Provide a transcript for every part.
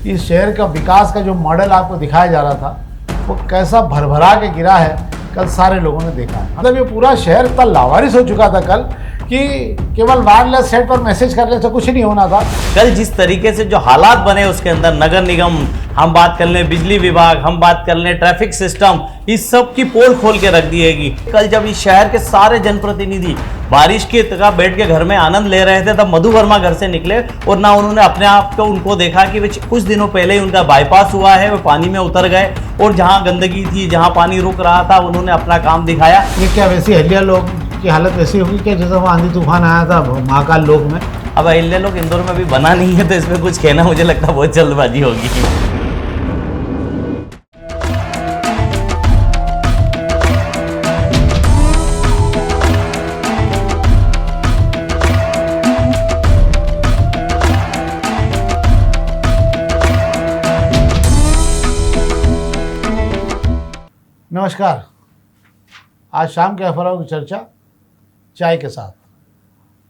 कि शहर का विकास का जो मॉडल आपको दिखाया जा रहा था वो कैसा भरभरा के गिरा है, कल सारे लोगों ने देखा है। मतलब ये पूरा शहर इतना लावारिस हो चुका था कल कि केवल वायरलेस सेट पर मैसेज करने से कुछ नहीं होना था। कल जिस तरीके से जो हालात बने उसके अंदर, नगर निगम हम बात कर लें, बिजली विभाग हम बात कर लें, ट्रैफिक सिस्टम, इस सब की पोल खोल के रख दिएगी। कल जब इस शहर के सारे जनप्रतिनिधि बारिश की तरह बैठ के घर में आनंद ले रहे थे, तब मधु वर्मा घर से निकले और ना उन्होंने अपने आप को उनको देखा कि कुछ दिनों पहले ही उनका बाईपास हुआ है, वो पानी में उतर गए और जहाँ गंदगी थी, जहाँ पानी रुक रहा था, उन्होंने अपना काम दिखाया। ये क्या वैसी अहिल्या लोग की हालत वैसी होगी क्या जैसे वो आंधी तूफान आया था महाकाल लोक में? अब अहिल्या लोग इंदौर में अभी बना नहीं है, तो इसमें कुछ कहना मुझे लगता है बहुत जल्दबाजी होगी। नमस्कार, आज शाम के अखबारों की चर्चा चाय के साथ।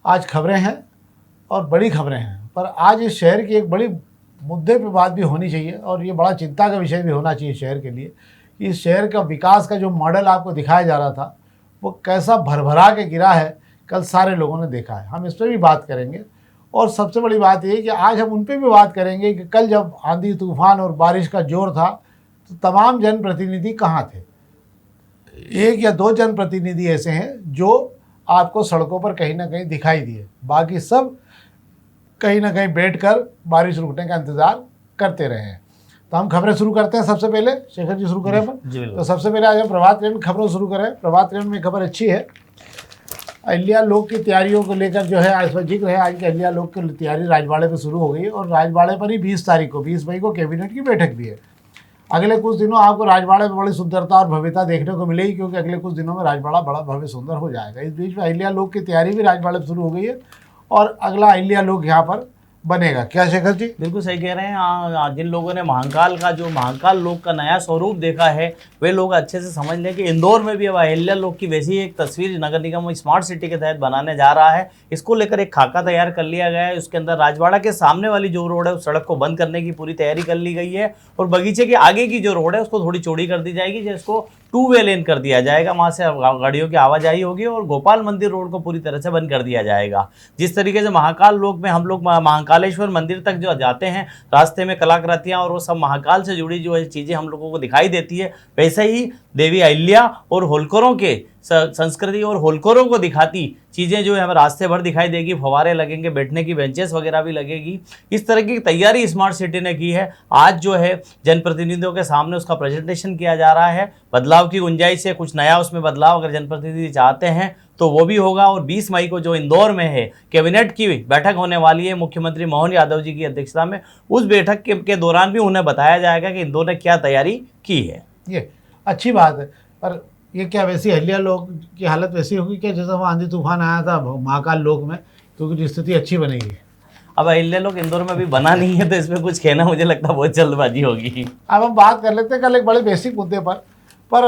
आज खबरें हैं और बड़ी खबरें हैं, पर आज इस शहर की एक बड़ी मुद्दे पे बात भी होनी चाहिए और ये बड़ा चिंता का विषय भी होना चाहिए शहर के लिए कि इस शहर का विकास का जो मॉडल आपको दिखाया जा रहा था वो कैसा भरभरा के गिरा है, कल सारे लोगों ने देखा है। हम इस पर भी बात करेंगे और सबसे बड़ी बात ये कि आज हम उन पर भी बात करेंगे कि कल जब आंधी तूफान और बारिश का जोर था तो तमाम जनप्रतिनिधि कहाँ थे। एक या दो जनप्रतिनिधि ऐसे हैं जो आपको सड़कों पर कहीं ना कहीं दिखाई दिए, बाकी सब कहीं ना कहीं बैठकर बारिश रुकने का इंतज़ार करते रहे हैं। तो हम खबरें शुरू करते हैं। सबसे पहले शेखर जी शुरू करें अपन। तो सबसे पहले आज हम प्रभात किरण खबरों शुरू करें। प्रभात किरण में खबर अच्छी है, अहिल्या लोक की तैयारियों को लेकर जो है आज जिक्र है। आज की अहिल्या लोक की तैयारी राजवाड़े पर शुरू हो गई है और राजवाड़े पर ही 20 मई को कैबिनेट की बैठक भी है। अगले कुछ दिनों आपको राजवाड़े में बड़ी सुंदरता और भव्यता देखने को मिलेगी, क्योंकि अगले कुछ दिनों में राजवाड़ा बड़ा भव्य सुंदर हो जाएगा। इस बीच में अहिल्या लोक की तैयारी भी राजवाड़े में शुरू हो गई है और अगला अहिल्या लोक यहाँ पर बनेगा। क्या शेखर जी? बिल्कुल सही कह रहे हैं। जिन लोगों ने महाकाल लोक का नया स्वरूप देखा है वे लोग अच्छे से समझ लें कि इंदौर में भी अब अहिल्या लोक की वैसी एक तस्वीर नगर निगम स्मार्ट सिटी के तहत बनाने जा रहा है। इसको लेकर एक खाका तैयार कर लिया गया है। उसके अंदर राजवाड़ा के सामने वाली जो रोड है उस सड़क को बंद करने की पूरी तैयारी कर ली गई है और बगीचे के आगे की जो रोड है उसको थोड़ी चौड़ी कर दी जाएगी, जिसको 2 वे लेन कर दिया जाएगा। वहाँ से गाड़ियों की आवाजाही होगी और गोपाल मंदिर रोड को पूरी तरह से बंद कर दिया जाएगा। जिस तरीके से महाकाल लोक में हम लोग महाकालेश्वर मंदिर तक जो जाते हैं, रास्ते में कलाकृतियाँ और वो सब महाकाल से जुड़ी जो चीज़ें हम लोगों को दिखाई देती है, वैसे ही देवी अहिल्या और होलकरों के संस्कृति और होलकरों को दिखाती चीज़ें जो है हमें रास्ते भर दिखाई देगी। फवारे लगेंगे, बैठने की बेंचेस वगैरह भी लगेगी। इस तरह की तैयारी स्मार्ट सिटी ने की है। आज जो है जनप्रतिनिधियों के सामने उसका प्रेजेंटेशन किया जा रहा है। बदलाव की गुंजाइश है, कुछ नया उसमें बदलाव अगर जनप्रतिनिधि चाहते हैं तो वो भी होगा। और 20 मई को जो इंदौर में है कैबिनेट की बैठक होने वाली है मुख्यमंत्री मोहन यादव जी की अध्यक्षता में, उस बैठक के दौरान भी उन्हें बताया जाएगा कि इंदौर ने क्या तैयारी की है। ये अच्छी बात है, पर ये क्या वैसी अहिल्या लोक की हालत वैसी होगी क्या जैसे वो आंधी तूफान आया था महाकाल लोक में? क्योंकि स्थिति अच्छी बनेगी। अब अहिल्या लोक इंदौर में अभी बना नहीं है, तो इसमें कुछ कहना मुझे लगता है बहुत जल्दबाजी होगी। अब हम बात कर लेते हैं कल एक बड़े बेसिक मुद्दे पर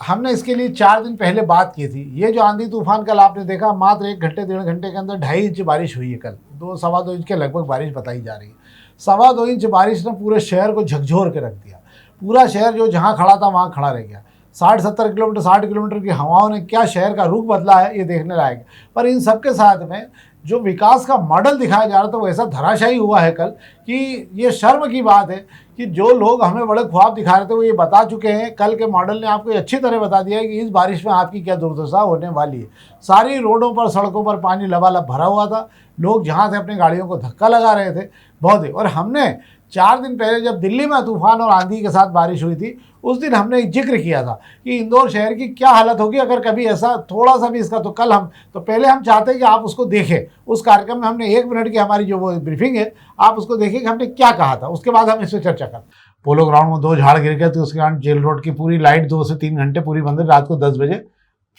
हमने इसके लिए 4 दिन पहले बात की थी। ये जो आंधी तूफान कल आपने देखा, मात्र 1 घंटे 1.5 घंटे के अंदर 2.5 इंच बारिश हुई है। कल 2-2.25 इंच के लगभग बारिश बताई जा रही है। 2.25 इंच बारिश ने पूरे शहर को झकझोर के रख दिया। पूरा शहर जो जहाँ खड़ा था वहाँ खड़ा रह गया। 60-70 किलोमीटर 60 किलोमीटर की हवाओं ने क्या शहर का रुख बदला है, ये देखने लायक है। पर इन सबके साथ में जो विकास का मॉडल दिखाया जा रहा था वो ऐसा धराशायी हुआ है कल कि ये शर्म की बात है कि जो लोग हमें बड़े ख्वाब दिखा रहे थे वो ये बता चुके हैं। कल के मॉडल ने आपको अच्छी तरह बता दिया है कि इस बारिश में आपकी क्या दुर्दशा होने वाली है। सारी रोडों पर, सड़कों पर पानी लबालब भरा हुआ था। लोग जहाँ से अपनी गाड़ियों को धक्का लगा रहे थे बहुत ही। और हमने 4 दिन पहले जब दिल्ली में तूफान और आंधी के साथ बारिश हुई थी, उस दिन हमने एक जिक्र किया था कि इंदौर शहर की क्या हालत होगी अगर कभी ऐसा थोड़ा सा भी इसका। तो कल पहले हम चाहते हैं कि आप उसको देखें। उस कार्यक्रम में हमने 1 मिनट की हमारी जो वो ब्रीफिंग है, आप उसको देखें कि हमने क्या कहा था। उसके बाद हम इस पर चर्चा करें। पोलो ग्राउंड में 2 झाड़ गिर गए थे, उसके कारण जेल रोड की पूरी लाइट 2 से 3 घंटे पूरी बंद, रात को 10 बजे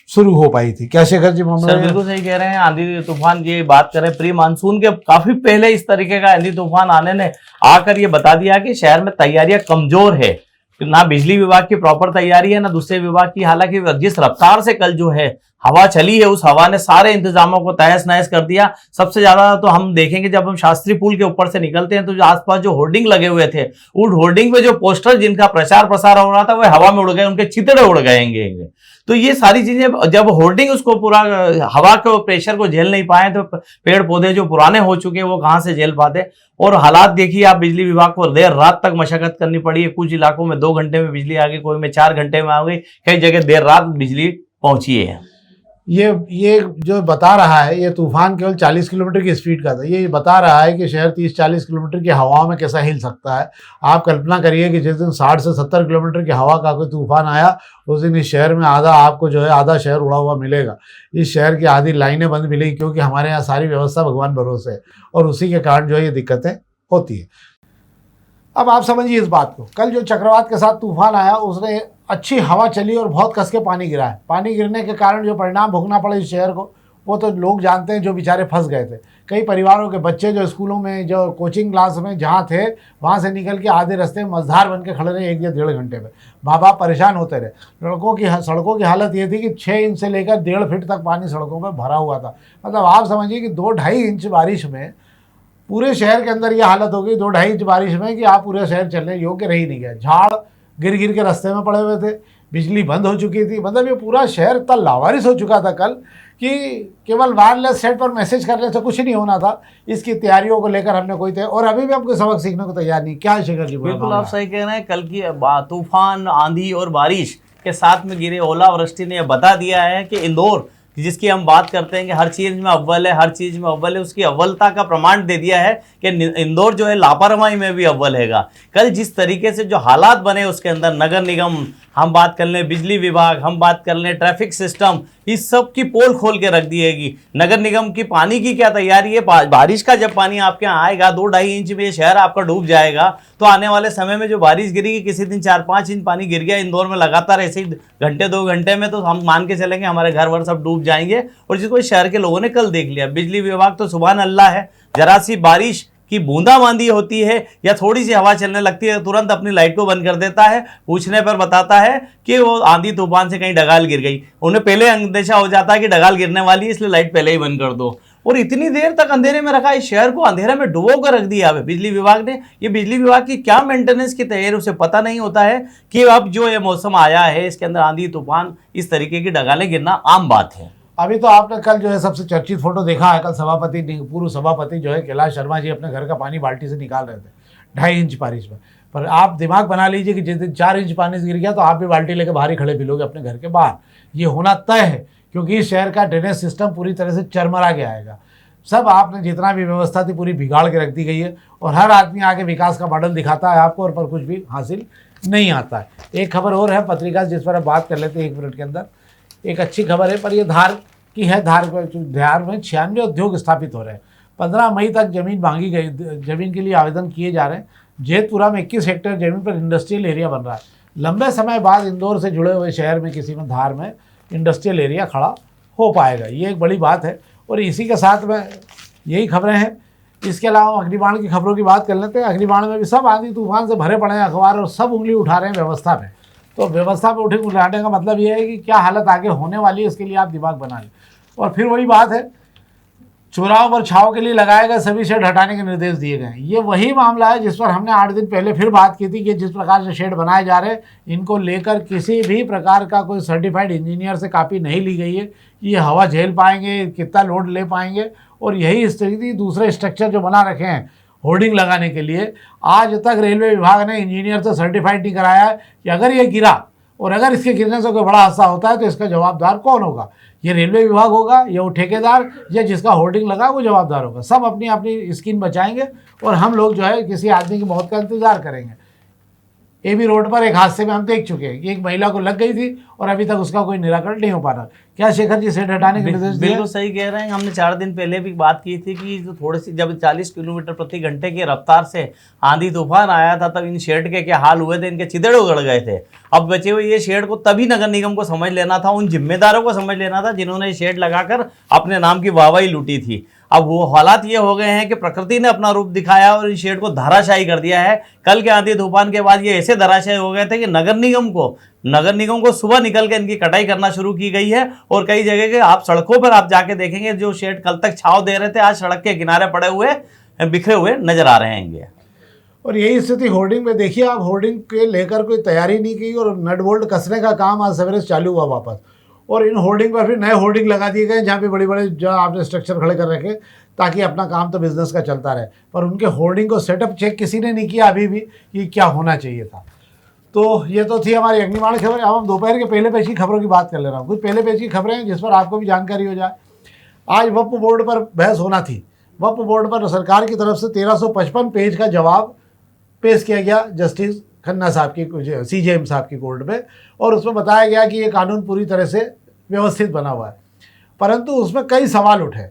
शुरू हो पाई थी। क्या शेखर जी? सर बिल्कुल सही कह रहे हैं। आंधी तूफान की बात करें, प्री मानसून के काफी पहले इस तरीके का आंधी तूफान आने ने आकर ये बता दिया कि शहर में तैयारियां कमजोर है। ना बिजली विभाग की प्रॉपर तैयारी है, ना दूसरे विभाग की। हालांकि जिस रफ्तार से कल जो है हवा चली है, उस हवा ने सारे इंतजामों को तहस नहस कर दिया। सबसे ज्यादा तो हम देखेंगे जब हम शास्त्री पुल के ऊपर से निकलते हैं तो जो आसपास जो होर्डिंग लगे हुए थे, उन होर्डिंग में जो पोस्टर जिनका प्रचार प्रसार हो रहा था वह हवा में उड़ गए, उनके चितड़े उड़ गएंगे। तो ये सारी चीजें जब होर्डिंग उसको पूरा हवा के प्रेशर को झेल नहीं पाए तो पेड़ पौधे जो पुराने हो चुके हैं वो कहां से झेल पाते। और हालात देखिए आप, बिजली विभाग को देर रात तक मशक्कत करनी पड़ी है। कुछ इलाकों में 2 घंटे में बिजली आ गई, कोई में 4 घंटे में आ गई, कई जगह देर रात बिजली पहुंची है। ये जो बता रहा है, ये तूफान केवल 40 किलोमीटर की स्पीड का था। ये बता रहा है कि शहर 30-40 किलोमीटर की हवाओं में कैसा हिल सकता है। आप कल्पना करिए कि जिस दिन 60 से 70 किलोमीटर की हवा का कोई तूफान आया, उस दिन इस शहर में आपको जो है आधा शहर उड़ा हुआ मिलेगा। इस शहर की आधी लाइनें बंद मिलेगी, क्योंकि हमारे यहाँ सारी व्यवस्था भगवान भरोसे है, और उसी के कारण जो है ये दिक्कतें होती है। अब आप समझिए इस बात को, कल जो चक्रवात के साथ तूफान आया उसने अच्छी हवा चली और बहुत कस के पानी गिरा है। पानी गिरने के कारण जो परिणाम भुगतना पड़े इस शहर को, वो तो लोग जानते हैं, जो बेचारे फंस गए थे। कई परिवारों के बच्चे जो स्कूलों में, जो कोचिंग क्लास में जहाँ थे, वहाँ से निकल के आधे रास्ते में मझधार बन के खड़े रहे 1 या 1.5 घंटे में। माँ बाप परेशान होते रहे। सड़कों की हालत ये थी कि 6 इंच से लेकर 1.5 फीट तक पानी सड़कों पर भरा हुआ था। मतलब आप समझिए कि 2-2.5 इंच बारिश में पूरे शहर के अंदर ये हालत हो गई, 2-2.5 इंच बारिश में, कि आप पूरे शहर चलने योग्य रह ही नहीं गया। झाड़ गिर गिर के रास्ते में पड़े हुए थे, बिजली बंद हो चुकी थी। मतलब ये पूरा शहर इतना लावारिस हो चुका था कल कि केवल वायरलेस सेट पर मैसेज करने से कुछ नहीं होना था। इसकी तैयारियों को लेकर हमने कोई और अभी भी हमको सबक सीखने को तैयार नहीं। क्या है शेखर जी? बिल्कुल आप सही कह रहे हैं। कल की तूफान, आंधी और बारिश के साथ में गिरे ओलावृष्टि ने बता दिया है कि इंदौर, जिसकी हम बात करते हैं कि हर चीज में अव्वल है, हर चीज में अव्वल है, उसकी अव्वलता का प्रमाण दे दिया है कि इंदौर जो है लापरवाही में भी अव्वल हैगा। कल जिस तरीके से जो हालात बने उसके अंदर, नगर निगम हम बात कर लें, बिजली विभाग हम बात कर लें, ट्रैफिक सिस्टम, इस सब की पोल खोल के रख दिएगी। नगर निगम की पानी की क्या तैयारी है? बारिश का जब पानी आपके यहाँ आएगा 2-2.5 इंच में ये शहर आपका डूब जाएगा, तो आने वाले समय में जो बारिश गिरेगी, किसी दिन 4-5 इंच पानी गिर गया इंदौर में लगातार ऐसे ही घंटे 2 घंटे में, तो हम मान के चलेंगे हमारे घर वर सब डूब जाएंगे। और जिसको इस शहर के लोगों ने कल देख लिया। बिजली विभाग तो सुभान अल्लाह है, जरा सी बारिश की बूंदाबांदी होती है या थोड़ी सी हवा चलने लगती है, तुरंत अपनी लाइट को बंद कर देता है। पूछने पर बताता है कि वो आंधी तूफान से कहीं डगाल गिर गई। उन्हें पहले अंदेशा हो जाता है कि डगाल गिरने वाली है, इसलिए लाइट पहले ही बंद कर दो। और इतनी देर तक अंधेरे में रखा, इस शहर को अंधेरे में डुबो कर रख दिया है बिजली विभाग ने। ये बिजली विभाग की क्या मेंटेनेंस की तैयारी, उसे पता नहीं होता है कि अब जो ये मौसम आया है इसके अंदर आंधी तूफान, इस तरीके की डगालें गिरना आम बात है। अभी तो आपने कल जो है सबसे चर्चित फोटो देखा है। कल पूर्व सभापति जो है कैलाश शर्मा जी अपने घर का पानी बाल्टी से निकाल रहे थे 2.5 इंच बारिश में। पर आप दिमाग बना लीजिए कि जिस दिन 4 इंच पानी गिर गया तो आप भी बाल्टी लेकर बाहर ही खड़े मिलोगे अपने घर के बाहर। ये होना तय है, क्योंकि इस शहर का ड्रेनेज सिस्टम पूरी तरह से चरमरा के आएगा। सब आपने जितना भी व्यवस्था थी पूरी बिगाड़ के रख दी गई है, और हर आदमी आगे विकास का मॉडल दिखाता है आपको, और पर कुछ भी हासिल नहीं आता है। एक खबर और है पत्रिका जिस पर आप बात कर लेते हैं 1 मिनट के अंदर। एक अच्छी खबर है, पर यह धार की है। धार में 96 उद्योग स्थापित हो रहे हैं। 15 मई तक जमीन मांगी गई, जमीन के लिए आवेदन किए जा रहे हैं। जेतपुरा में 21 हेक्टेयर जमीन पर इंडस्ट्रियल एरिया बन रहा है। लंबे समय बाद इंदौर से जुड़े हुए शहर में किसी में धार में इंडस्ट्रियल एरिया खड़ा हो पाएगा, ये एक बड़ी बात है। और इसी के साथ में यही खबरें हैं। इसके अलावा अग्निबाण की खबरों की बात कर लेते हैं। अग्निबाण में भी सब आंधी तूफान से भरे पड़े हैं अखबार, और सब उंगली उठा रहे हैं व्यवस्था में। तो व्यवस्था पे उठाने का मतलब ये है कि क्या हालत आगे होने वाली है, इसके लिए आप दिमाग बना लें। और फिर वही बात है, चौराहों पर छाव के लिए लगाए गए सभी शेड हटाने के निर्देश दिए गए हैं। ये वही मामला है जिस पर हमने 8 दिन पहले फिर बात की थी कि जिस प्रकार से शेड बनाए जा रहे हैं, इनको लेकर किसी भी प्रकार का कोई सर्टिफाइड इंजीनियर से कॉपी नहीं ली गई है। ये हवा झेल पाएंगे, कितना लोड ले पाएंगे। और यही स्थिति दूसरे स्ट्रक्चर जो बना रखे हैं होर्डिंग लगाने के लिए, आज तक रेलवे विभाग ने इंजीनियर से सर्टिफाइड नहीं कराया है कि अगर ये गिरा और अगर इसके गिरने से कोई बड़ा हादसा होता है तो इसका जवाबदार कौन होगा। ये रेलवे विभाग होगा या वो ठेकेदार या जिसका होर्डिंग लगा वो जवाबदार होगा। सब अपनी अपनी स्किन बचाएंगे और हम लोग जो है किसी आदमी की मौत का इंतजार करेंगे। एबी रोड पर एक हादसे में हम देख चुके हैं कि एक महिला को लग गई थी और अभी तक उसका कोई निराकरण नहीं हो पा रहा। क्या शेखर जी शेड हटाने के निर्देश दिए? बिल्कुल सही कह रहे हैं। हमने 4 दिन पहले भी बात की थी कि जो थोड़ी सी जब 40 किलोमीटर प्रति घंटे की रफ्तार से आंधी तूफान आया था तब इन शेड के क्या हाल हुए थे, इनके चिदड़े उगड़ गए थे। अब बचे हुए ये शेड को तभी नगर निगम को समझ लेना था, उन जिम्मेदारों को समझ लेना था जिन्होंने शेड लगाकर अपने नाम की वाहवाही लूटी थी। अब वो हालात ये हो गए हैं कि प्रकृति ने अपना रूप दिखाया और इन शेड को धराशायी कर दिया है। कल के आंधी तूफान के बाद ये ऐसे धराशायी हो गए थे कि नगर निगम को सुबह निकल के इनकी कटाई करना शुरू की गई है। और कई जगह के आप सड़कों पर आप जाके देखेंगे, जो शेड कल तक छांव दे रहे थे आज सड़क के किनारे पड़े हुए बिखरे हुए नजर आ रहे हैं। और यही स्थिति होर्डिंग में देखिए आप, होर्डिंग के लेकर कोई तैयारी नहीं की और नट बोल्ट कसने का काम आज सवेरे चालू हुआ वापस। और इन होर्डिंग पर फिर नए होर्डिंग लगा दिए गए जहाँ पे बड़े बड़े जो आपने स्ट्रक्चर खड़े कर रखे ताकि अपना काम तो बिजनेस का चलता रहे, पर उनके होर्डिंग को सेटअप चेक किसी ने नहीं किया अभी भी कि क्या होना चाहिए था। तो ये तो थी हमारी अग्निबाण खबर। अब हम दोपहर के पहले पेज की खबरों की बात कर ले रहा हूँ। कुछ पहले पेज की खबरें हैं जिस पर आपको भी जानकारी हो जाए। आज वक्फ बोर्ड पर बहस होना थी। वक्फ बोर्ड पर सरकार की तरफ से 1355 पेज का जवाब पेश किया गया जस्टिस खन्ना साहब की सीजेएम साहब की कोर्ट में, और उसमें बताया गया कि ये कानून पूरी तरह से व्यवस्थित बना हुआ है, परंतु उसमें कई सवाल उठे।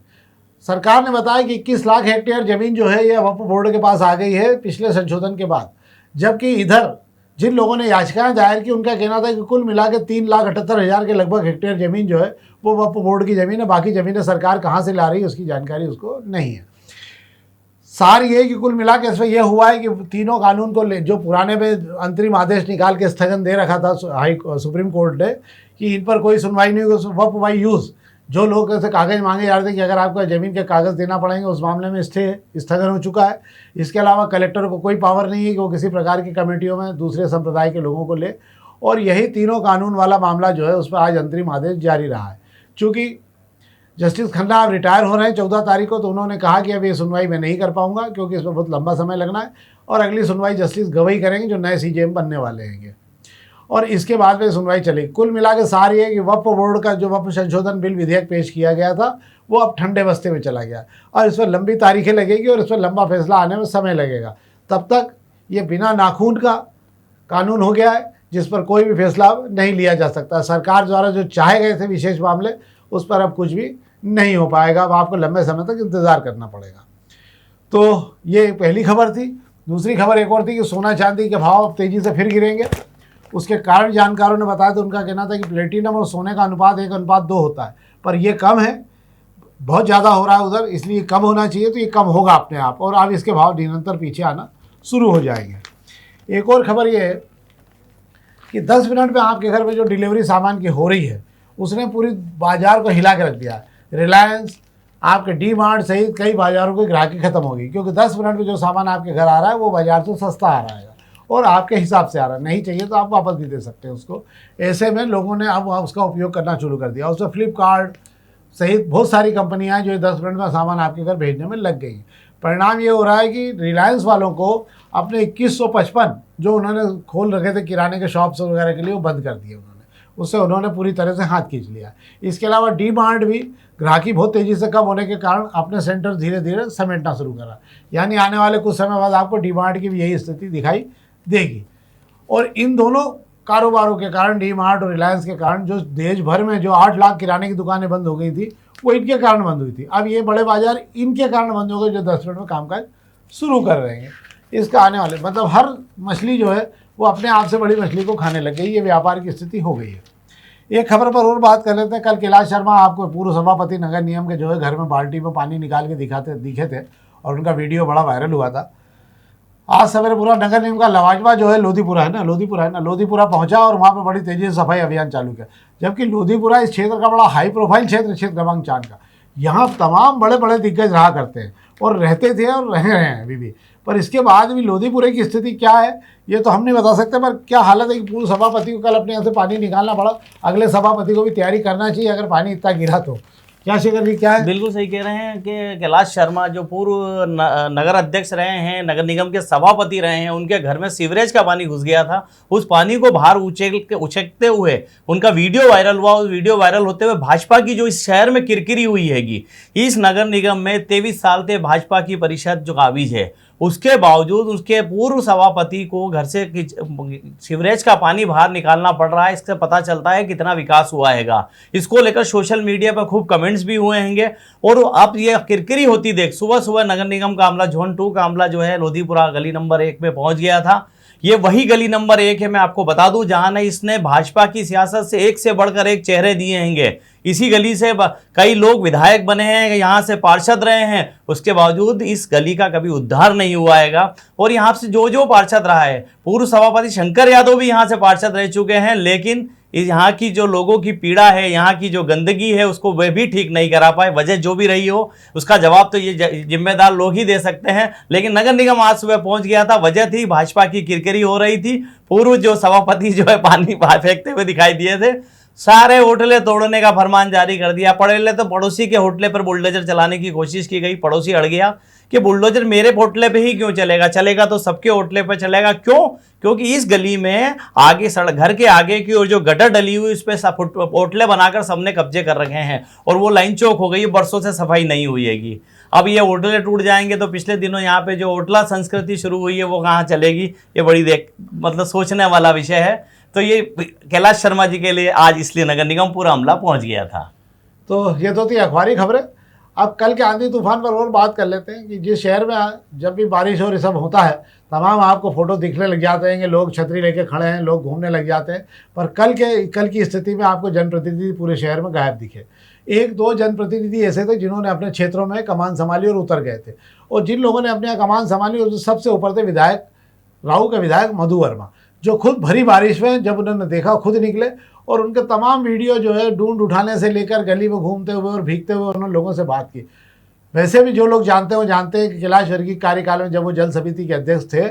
सरकार ने बताया कि 21 लाख हेक्टेयर ज़मीन जो है यह वक्फ बोर्ड के पास आ गई है पिछले संशोधन के बाद, जबकि इधर जिन लोगों ने याचिकाएं दायर की उनका कहना था कि कुल मिला के 3,78,000 के लगभग हेक्टेयर ज़मीन जो है वो वक्फ बोर्ड की ज़मीन है, बाकी ज़मीनें सरकार कहाँ से ला रही है उसकी जानकारी उसको नहीं है। सार ये कि कुल मिला के इसमें यह हुआ है कि तीनों कानून को जो पुराने में अंतरिम आदेश निकाल के स्थगन दे रखा था सुप्रीम कोर्ट ने कि इन पर कोई सुनवाई नहीं होगी, वक्फ बाई यूज़ जो लोग ऐसे कागज़ मांगे जा रहे थे कि अगर आपको ज़मीन के कागज़ देना पड़ेंगे, उस मामले में स्थगन हो चुका है। इसके अलावा कलेक्टर को कोई पावर नहीं है कि वो किसी प्रकार की कमेटियों में दूसरे संप्रदाय के लोगों को ले, और यही तीनों कानून वाला मामला जो है उस पर आज अंतरिम आदेश जारी रहा है। चूँकि जस्टिस खन्ना अब रिटायर हो रहे हैं 14 तारीख को, तो उन्होंने कहा कि अब ये सुनवाई मैं नहीं कर पाऊंगा क्योंकि इसमें बहुत लंबा समय लगना है, और अगली सुनवाई जस्टिस गवई करेंगे जो नए सीजेएम बनने वाले हैं, और इसके बाद में सुनवाई चलेगी। कुल मिला के सार ये है कि वक्फ बोर्ड का जो वक्फ संशोधन बिल विधेयक पेश किया गया था वो अब ठंडे बस्ते में चला गया, और इस पर लंबी तारीखें लगेगी और इस पर लंबा फैसला आने में समय लगेगा। तब तक ये बिना नाखून का कानून हो गया है जिस पर कोई भी फैसला नहीं लिया जा सकता। सरकार द्वारा जो चाहे गए थे विशेष मामले उस पर अब कुछ भी नहीं हो पाएगा, अब आपको लंबे समय तक इंतज़ार करना पड़ेगा। तो ये पहली खबर थी। दूसरी खबर एक और थी कि सोना चांदी के भाव अब तेज़ी से फिर गिरेंगे। उसके कारण जानकारों ने बताया, तो उनका कहना था कि प्लेटिनम और सोने का अनुपात 1:2 होता है, पर यह कम है, बहुत ज़्यादा हो रहा है उधर, इसलिए कम होना चाहिए, तो ये कम होगा अपने आप, और अब इसके भाव निरंतर पीछे आना शुरू हो जाएंगे। एक और खबर ये है कि 10 मिनट में आपके घर में जो डिलीवरी सामान की हो रही है उसने पूरी बाज़ार को हिला के रख दिया है। रिलायंस, आपके डी मार्ट सहित कई बाज़ारों की ग्राहकी खत्म होगी, क्योंकि 10 मिनट में जो सामान आपके घर आ रहा है वो बाज़ार से सस्ता आ रहा है और आपके हिसाब से आ रहा है। नहीं चाहिए तो आप वापस भी दे सकते हैं उसको। ऐसे में लोगों ने अब उसका उपयोग करना शुरू कर दिया। उसमें फ्लिपकार्ट सहित बहुत सारी कंपनियां हैं जो 10 मिनट में सामान आपके घर भेजने में लग गई। परिणाम ये हो रहा है कि रिलायंस वालों को अपने 2155 जो उन्होंने खोल रखे थे किराने के शॉप्स वगैरह के लिए वो बंद कर दिए उन्होंने, उससे उन्होंने पूरी तरह से हाथ खींच लिया। इसके अलावा डी मार्ट भी ग्राहकी बहुत तेज़ी से कम होने के कारण अपने सेंटर धीरे धीरे समेटना शुरू करा, यानी आने वाले कुछ समय बाद आपको डी मार्ट की भी यही स्थिति दिखाई देगी। और इन दोनों कारोबारों के कारण, डी मार्ट और रिलायंस के कारण, जो देश भर में जो 8 लाख किराने की दुकानें बंद हो गई थी वो इनके कारण बंद हुई थी। अब ये बड़े बाजार इनके कारण बंद हो गए जो 10 मिनट में कामकाज शुरू कर रहे हैं। इसका आने वाले मतलब हर मछली जो है वो अपने आप से बड़ी मछली को खाने लग गई। ये व्यापार की स्थिति हो गई है। एक खबर पर और बात कर लेते हैं। कल कैलाश शर्मा आपको पूर्व सभापति नगर निगम के जो है घर में बाल्टी में पानी निकाल के दिखे थे और उनका वीडियो बड़ा वायरल हुआ था। आज सवेरे पूरा नगर निगम का लवाजमा जो है लोधीपुरा है ना, लोधीपुरा पहुंचा और वहाँ पे बड़ी तेजी से सफाई अभियान चालू किया। जबकि लोधीपुरा इस क्षेत्र का बड़ा हाई प्रोफाइल क्षेत्र क्रमांक 4 का, यहाँ तमाम बड़े बड़े दिग्गज रहा करते हैं और रहते थे और रह रहे हैं अभी भी। पर इसके बाद भी लोधीपुरे की स्थिति क्या है ये तो हम नहीं बता सकते। पर क्या हालत है कि पूर्व सभापति को कल अपने यहाँ से पानी निकालना पड़ा। अगले सभापति को भी तैयारी करना चाहिए अगर पानी इतना गिरा तो। क्या शेखर जी क्या है? बिल्कुल सही कह रहे हैं कि कैलाश शर्मा जो पूर्व नगर अध्यक्ष रहे हैं, नगर निगम के सभापति रहे हैं, उनके घर में सीवरेज का पानी घुस गया था। उस पानी को बाहर उछकते हुए उनका वीडियो वायरल हुआ। उस वीडियो वायरल होते हुए भाजपा की जो इस शहर में किरकिरी हुई हैगी, इस नगर निगम में 23 साल से भाजपा की परिषद जो काबिज है, उसके बावजूद उसके पूर्व सभापति को घर से सीवरेज का पानी बाहर निकालना पड़ रहा है। इससे पता चलता है कितना विकास हुआ हैगा। इसको लेकर सोशल मीडिया पर खूब कमेंट्स भी हुए होंगे। और अब ये किरकिरी होती देख सुबह सुबह नगर निगम का अमला, जोन 2 का अमला जो है लोधीपुरा गली नंबर 1 में पहुंच गया था। ये वही गली नंबर 1 है, मैं आपको बता दूं, जहां ने इसने भाजपा की सियासत से एक से बढ़कर एक चेहरे दिए हैंगे। इसी गली से कई लोग विधायक बने हैं, यहाँ से पार्षद रहे हैं, उसके बावजूद इस गली का कभी उद्धार नहीं हुआ हैगा। और यहाँ से जो जो पार्षद रहा है, पूर्व सभापति शंकर यादव भी यहाँ से पार्षद रह चुके हैं, लेकिन यहाँ की जो लोगों की पीड़ा है, यहाँ की जो गंदगी है, उसको वे भी ठीक नहीं करा पाए। वजह जो भी रही हो, उसका जवाब तो ये जिम्मेदार लोग ही दे सकते हैं। लेकिन नगर निगम आज सुबह पहुंच गया था, वजह थी भाजपा की किरकिरी हो रही थी। पूर्व जो सभापति जो है पानी फेंकते हुए दिखाई दिए थे, सारे होटलें तोड़ने का फरमान जारी कर दिया। पड़े तो पड़ोसी के होटले पर बुलडोजर चलाने की कोशिश की गई, पड़ोसी अड़ गया कि बुलडोजर मेरे होटले पे ही क्यों चलेगा, चलेगा तो सबके होटले पे चलेगा। क्यों? क्योंकि इस गली में आगे सड़क, घर के आगे की और जो गटर डली हुई, उस पर होटले बनाकर सबने कब्जे कर रखे हैं और वो लाइन चौक हो गई, बरसों से सफाई नहीं हुई हैगी। अब ये होटले टूट जाएंगे तो पिछले दिनों यहाँ पे जो होटला संस्कृति शुरू हुई है वो कहाँ चलेगी? ये बड़ी मतलब सोचने वाला विषय है। तो ये कैलाश शर्मा जी के लिए आज इसलिए नगर निगम पूरा अमला पहुंच गया था। तो ये तो थी अखबारी खबरें। अब कल के आंधी तूफान पर और बात कर लेते हैं कि जिस शहर में जब भी बारिश और ये सब होता है, तमाम आपको फ़ोटो दिखने लग जाते हैं कि लोग छतरी लेके खड़े हैं, लोग घूमने लग जाते हैं। पर कल की स्थिति में आपको जनप्रतिनिधि पूरे शहर में गायब दिखे। एक दो जनप्रतिनिधि ऐसे थे जिन्होंने अपने क्षेत्रों में कमान संभाली और उतर गए थे, और जिन लोगों ने अपने यहाँ कमान संभाली और सबसे ऊपर थे विधायक राऊ के विधायक मधु वर्मा, जो खुद भरी बारिश में जब उन्होंने देखा खुद निकले और उनके तमाम वीडियो जो है ढूंढ उठाने से लेकर गली में घूमते हुए और भीगते हुए उन्होंने लोगों से बात की। वैसे भी जो लोग जानते हैं कि कैलाश वर्गीय कार्यकाल में जब वो जल समिति के अध्यक्ष थे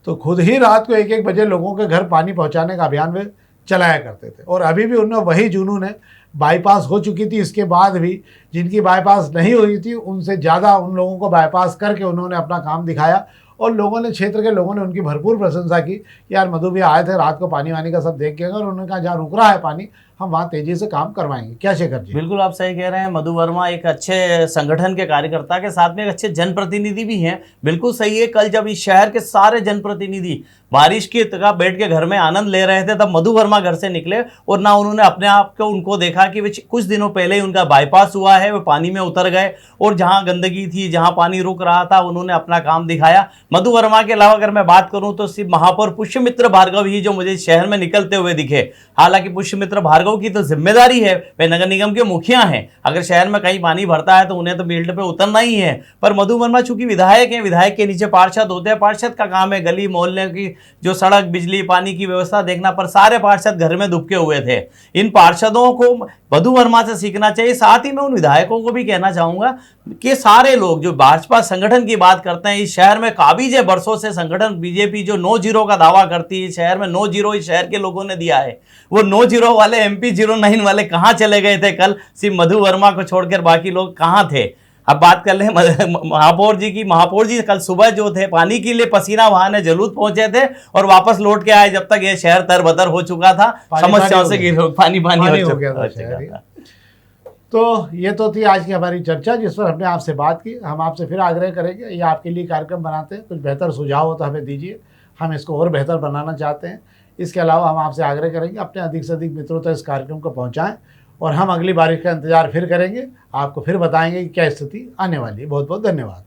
तो खुद ही रात को 1-1 बजे लोगों के घर पानी पहुंचाने का अभियान वे चलाया करते थे। और अभी भी उनमें वही जुनून है। बाईपास हो चुकी थी, इसके बाद भी जिनकी बाईपास नहीं हुई थी उनसे ज़्यादा उन लोगों को बाईपास करके उन्होंने अपना काम दिखाया और लोगों ने, क्षेत्र के लोगों ने उनकी भरपूर प्रशंसा की। यार मधु भी आए थे रात को, पानी वानी का सब देख के और उन्होंने कहा जहाँ रुक रहा है पानी हम वहाँ तेजी से काम करवाएंगे। क्या शेखर जी? बिल्कुल आप सही कह रहे हैं। मधु वर्मा एक अच्छे संगठन के कार्यकर्ता के साथ में एक अच्छे जनप्रतिनिधि भी हैं। बिल्कुल सही है। कल जब इस शहर के सारे जनप्रतिनिधि बारिश की तक बैठ के घर में आनंद ले रहे थे, तब मधु वर्मा घर से निकले और ना उन्होंने अपने आप को उनको देखा कि कुछ दिनों पहले ही उनका बाईपास हुआ है, वो पानी में उतर गए और जहां गंदगी थी, जहां पानी रुक रहा था, उन्होंने अपना काम दिखाया। मधु वर्मा के अलावा अगर मैं बात करूं तो सिर्फ महापौर पुष्यमित्र भार्गव ही जो मुझे शहर में निकलते हुए दिखे। हालांकि पुष्यमित्र भार्गव की तो जिम्मेदारी है, वे नगर निगम के मुखिया हैं, अगर शहर में कहीं पानी भरता है तो उन्हें तो फील्ड पे उतरना ही है। पर मधु वर्मा चूंकि विधायक हैं, विधायक के नीचे पार्षद होते हैं, पार्षद का काम है गली मोहल्ले की जो सड़क, बिजली, पानी की व्यवस्था देखना। पर सारे पार्षद घर में दुबके हुए थे। इन पार्षदों को मधु वर्मा से सीखना चाहिए। साथ ही मैं उन विधायकों को भी कहना चाहूंगा कि सारे लोग जो भाजपा संगठन की बात करते हैं, इस शहर में काबिज है बरसों से संगठन। बीजेपी जो 9-0 का दावा करती है, शहर में 9-0 इस शहर के लोगों ने दिया है। वो 9-0 वाले MP 09 वाले कहां चले गए थे? कल सिर्फ मधु वर्मा को छोड़कर बाकी लोग कहां थे? अब बात कर ले महापौर जी की। महापौर जी कल सुबह जो थे पानी के लिए पसीना बहाने जलूद पहुंचे थे और वापस लौट के आए जब तक ये शहर तरबतर हो चुका था, समस्याओं से पानी हो गया था। तो ये तो थी आज की हमारी चर्चा जिस पर हमने आपसे बात की। हम आपसे फिर आग्रह करेंगे, ये आपके लिए कार्यक्रम बनाते हैं, कुछ बेहतर सुझाव हो तो हमें दीजिए, हम इसको और बेहतर बनाना चाहते हैं। इसके अलावा हम आपसे आग्रह करेंगे अपने अधिक से अधिक मित्रों तक इस कार्यक्रम को पहुँचाएँ और हम अगली बारिश का इंतजार फिर करेंगे, आपको फिर बताएंगे कि क्या स्थिति आने वाली है। बहुत बहुत धन्यवाद।